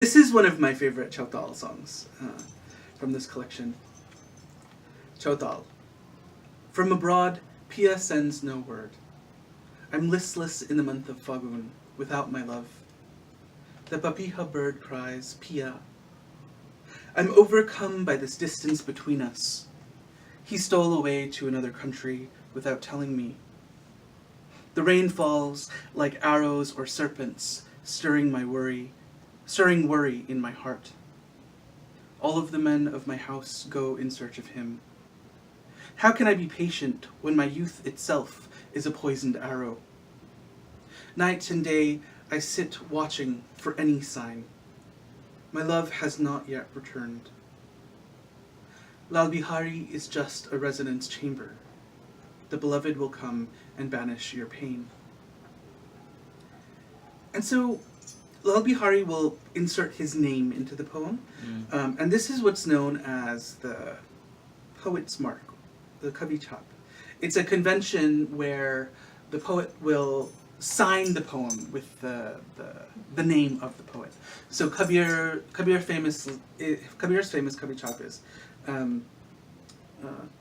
This is one of my favorite Chowtal songs from this collection. Chowtal. From abroad, Pia sends no word. I'm listless in the month of Fagun, without my love. The papiha bird cries, Pia. I'm overcome by this distance between us. He stole away to another country without telling me. The rain falls like arrows or serpents, stirring worry in my heart. All of the men of my house go in search of him. How can I be patient when my youth itself is a poisoned arrow? Night and day I sit watching for any sign. My love has not yet returned. Lal Bihari is just a resonance chamber. The beloved will come and banish your pain. And so Lal Bihari will insert his name into the poem, and this is what's known as the poet's mark, the Kavi Chap. It's a convention where the poet will sign the poem with the name of the poet. So Kabir's famous Kavi Chap is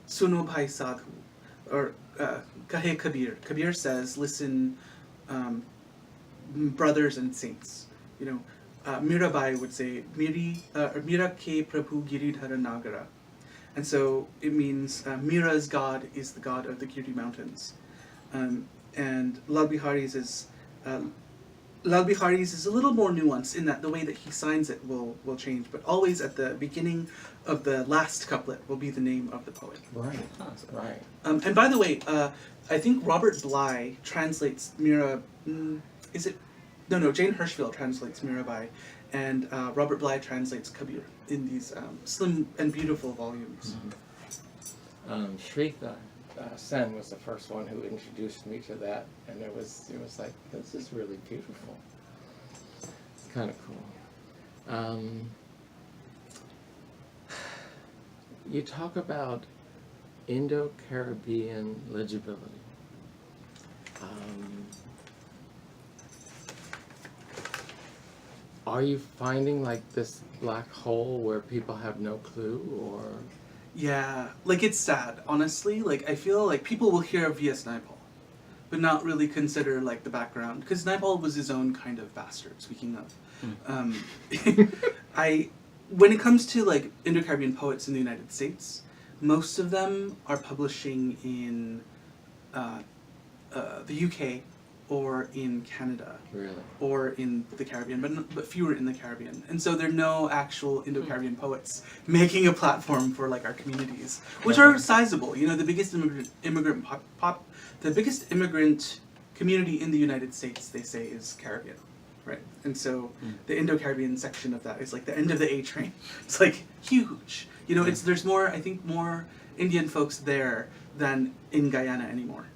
Suno Bhai Sadhu, or Kahe Kabir. Kabir says, listen, brothers and saints. You know, Mirabai would say, Mira ke Prabhu Giridhara Nagara. And so it means Mira's God is the god of the Giri mountains. And Lal Bihari's is a little more nuanced in that the way that he signs it will change, but always at the beginning of the last couplet will be the name of the poet. Right, right. And by the way, I think Robert Bly translates Mira. Is it? No. Jane Hirschfield translates Mirabai, and Robert Bly translates Kabir in these slim and beautiful volumes. Shrita Sen was the first one who introduced me to that, and it was like, this is really beautiful. It's kind of cool. You talk about Indo-Caribbean legibility. Are you finding like this black hole where people have no clue, or? Yeah, like it's sad, honestly. Like I feel like people will hear of V.S. Naipaul, but not really consider like the background, because Naipaul was his own kind of bastard. Speaking of, when it comes to like Indo-Caribbean poets in the United States, most of them are publishing in the UK or in Canada, really, or in the Caribbean, but fewer in the Caribbean. And so there are no actual Indo-Caribbean poets making a platform for like our communities, which are sizable. You know, the biggest the biggest immigrant community in the United States, they say, is Caribbean, right? And so the Indo-Caribbean section of that is like the end of the A train. It's like huge. You know, there's more, I think, more Indian folks there than in Guyana anymore.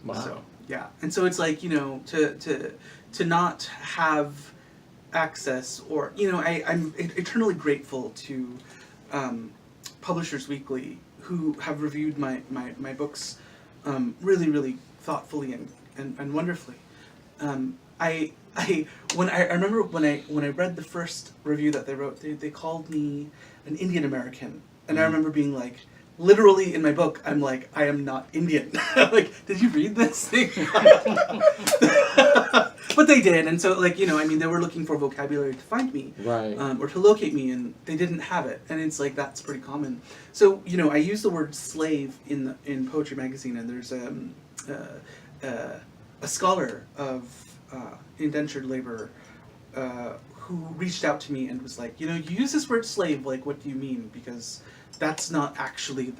Wow. So, yeah, and so it's like, you know, to not have access, or, you know, I'm eternally grateful to Publishers Weekly, who have reviewed my books really, really thoughtfully and wonderfully. I remember when I read the first review that they wrote, they called me an Indian American, and I remember being like, literally in my book, I'm like, I am not Indian. Like, did you read this thing? But they did, and so, like, you know, I mean, they were looking for vocabulary to find me, right, or to locate me, and they didn't have it, and it's like, that's pretty common. So, you know, I use the word slave in Poetry Magazine, and there's a scholar of indentured labor who reached out to me and was like, you know, you use this word slave, like, what do you mean? Because that's not actually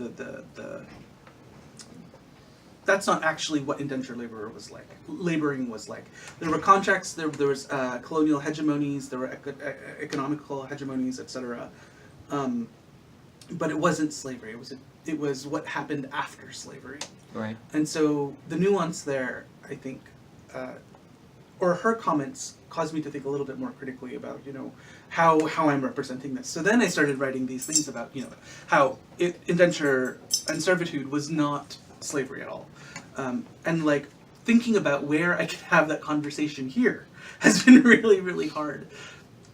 that's not actually what indentured laboring was like. There were contracts, there was colonial hegemonies, there were economical hegemonies, etc. But it wasn't slavery. It was what happened after slavery. Right. And so the nuance there, I think, or her comments caused me to think a little bit more critically about, you know, how I'm representing this. So then I started writing these things about, you know, how indenture and servitude was not slavery at all. And like thinking about where I could have that conversation here has been really, really hard.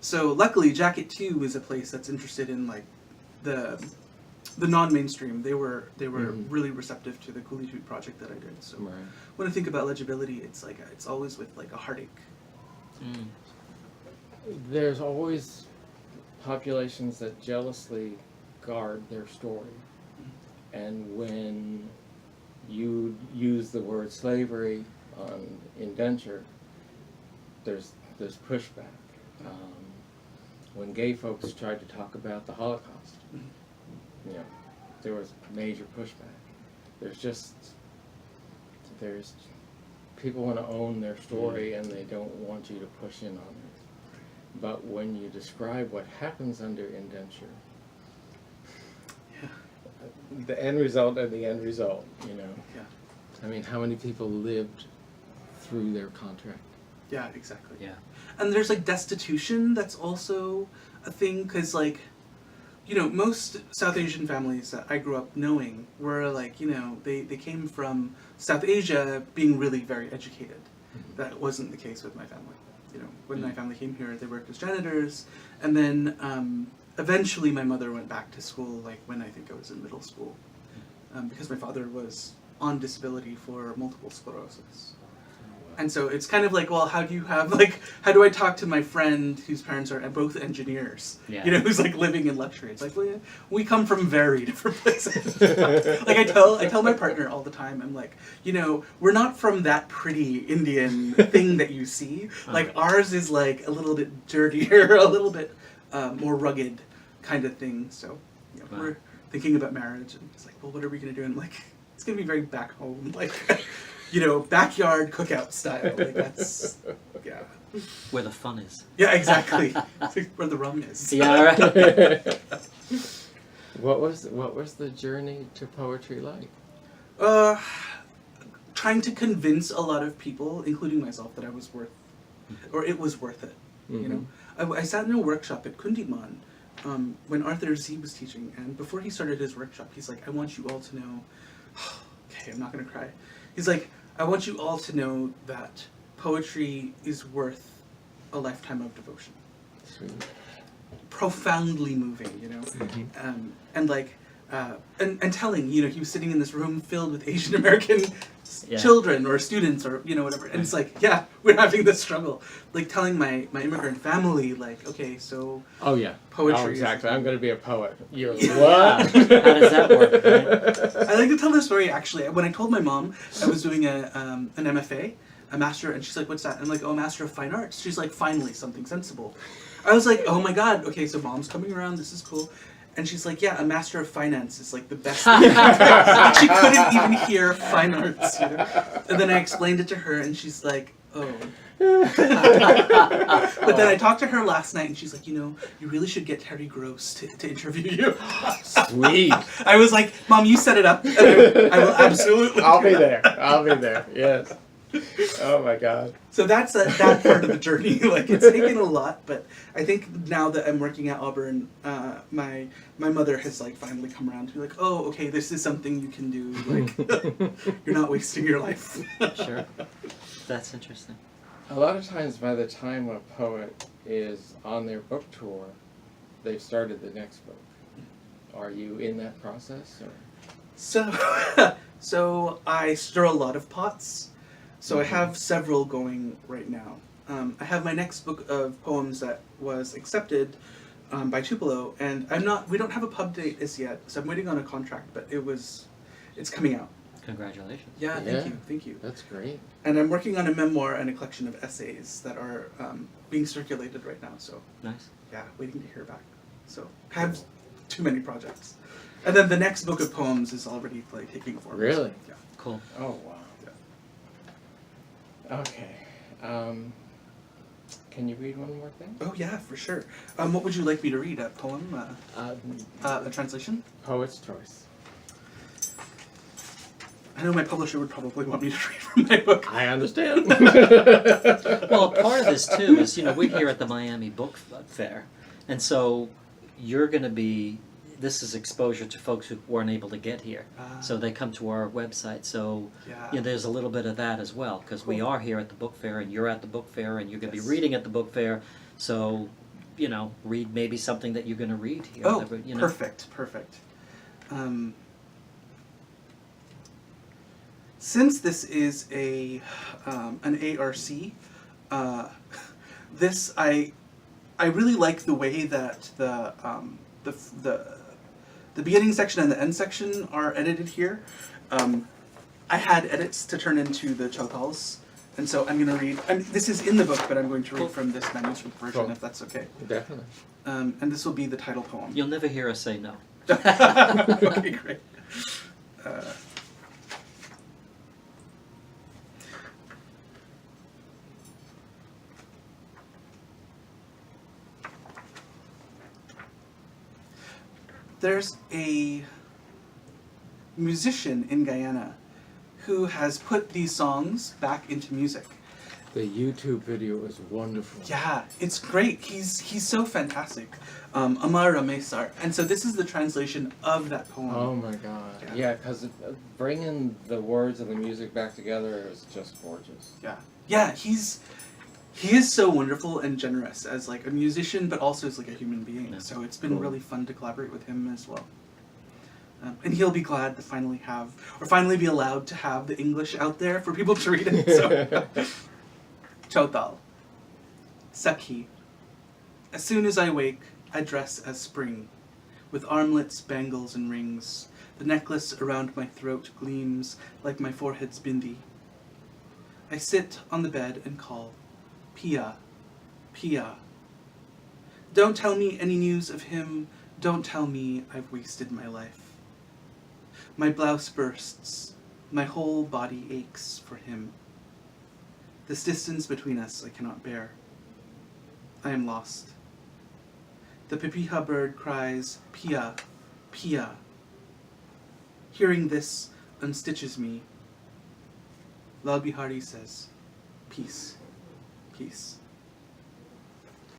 So luckily, Jacket 2 is a place that's interested in like the non-mainstream. They were really receptive to the Cooley Dude project that I did. So Right. when I think about legibility, it's like it's always with like a heartache. There's always populations that jealously guard their story. And when you use the word slavery on indenture, there's pushback. When gay folks tried to talk about the Holocaust, you know, there was major pushback. There's people want to own their story and they don't want you to push in on it. But when you describe what happens under indenture, the end result and the end result, you know. Yeah. I mean, how many people lived through their contract? Yeah, exactly. Yeah. And there's like destitution that's also a thing, because like, you know, most South Asian families that I grew up knowing were like, you know, they came from South Asia being really very educated. Mm-hmm. That wasn't the case with my family. You know, when my family came here, they worked as janitors, and then eventually my mother went back to school, like when I think I was in middle school, because my father was on disability for multiple sclerosis. And so it's kind of like, well, how do I talk to my friend whose parents are both engineers, Yeah. you know, who's like living in luxury? It's like, well, yeah, we come from very different places. Like I tell my partner all the time, I'm like, you know, we're not from that pretty Indian thing that you see. Like ours is like a little bit dirtier, a little bit more rugged kind of thing. So, you know, we're thinking about marriage, and it's like, well, what are we gonna do? And I'm like, it's gonna be very back home, like. You know, backyard cookout style. Like that's, yeah. Where the fun is. Yeah, exactly. It's like where the rum is. Yeah, right. What was the journey to poetry like? Trying to convince a lot of people, including myself, that it was worth it. You know, I sat in a workshop at Kundiman when Arthur Z was teaching, and before he started his workshop, he's like, I want you all to know. Okay, I'm not gonna cry. He's like, I want you all to know that poetry is worth a lifetime of devotion. Sweet. Profoundly moving, you know, and like, and telling, you know, he was sitting in this room filled with Asian American children or students or, you know, whatever, and it's like, yeah, we're having this struggle, like telling my immigrant family, like, okay, so poetry. Oh, exactly. I'm going to be a poet. You're How what? does that work? Right? I like to tell this story actually. When I told my mom I was doing an MFA, a master, and she's like, "What's that?" I'm like, "Oh, Master of Fine Arts." She's like, "Finally, something sensible." I was like, "Oh my God, okay, so mom's coming around. This is cool." And she's like, "Yeah, a Master of Finance is like the best thing." She couldn't even hear fine arts, you know. And then I explained it to her, and she's like, "Oh." But then I talked to her last night, and she's like, "You know, you really should get Terry Gross to interview you." Sweet. I was like, "Mom, you set it up. And I will absolutely." I'll be there. I'll be there. Yes. Oh my God. So that's that part of the journey. Like it's taken a lot, but I think now that I'm working at Auburn, my mother has like finally come around to like, oh, okay, this is something you can do. Like you're not wasting your life. Sure. That's interesting. A lot of times by the time a poet is on their book tour, they've started the next book. Are you in that process? Or? So I stir a lot of pots. So I have several going right now. I have my next book of poems that was accepted by Tupelo, and we don't have a pub date as yet, so I'm waiting on a contract, but it's coming out. Congratulations. Yeah, thank you. That's great. And I'm working on a memoir and a collection of essays that are being circulated right now, so Nice. yeah, waiting to hear back. So I have too many projects. And then the next book of poems is already like taking form. Really? Yeah. Cool. Oh, wow. Okay. Can you read one more thing? Oh yeah, for sure. What would you like me to read? A poem? A translation? Poet's choice. I know my publisher would probably want me to read from my book. I understand. Well, part of this too is, you know, we're here at the Miami Book Fair, and so you're going to be. This is exposure to folks who weren't able to get here, so they come to our website. So you know, there's a little bit of that as well, because we are here at the book fair, and you're at the book fair, and you're going to be reading at the book fair. So read maybe something that you're going to read here. Oh, Whatever, perfect. Since this is an ARC, this I really like the way that the beginning section and the end section are edited here. I had edits to turn into the chotals, and so I'm going to read. This is in the book, but I'm going to read from this manuscript version, Cool. if that's okay. Definitely. And this will be the title poem. You'll never hear us say no. Okay, great. There's a musician in Guyana who has put these songs back into music. The YouTube video is wonderful. Yeah, it's great. He's so fantastic. Amar Ramesar. And so this is the translation of that poem. Oh my god. Yeah, because bringing the words and the music back together is just gorgeous. Yeah, he is so wonderful and generous as like a musician, but also as like a human being. Yeah. So it's been Cool. really fun to collaborate with him as well. And he'll be glad to finally be allowed to have the English out there for people to read it. So. Chotal. Sakhi. As soon as I wake, I dress as spring, with armlets, bangles, and rings. The necklace around my throat gleams like my forehead's bindi. I sit on the bed and call, Pia, Pia. Don't tell me any news of him. Don't tell me I've wasted my life. My blouse bursts. My whole body aches for him. This distance between us I cannot bear. I am lost. The pipiha bird cries, Pia, Pia. Hearing this unstitches me. Lal Bihari says, peace, peace.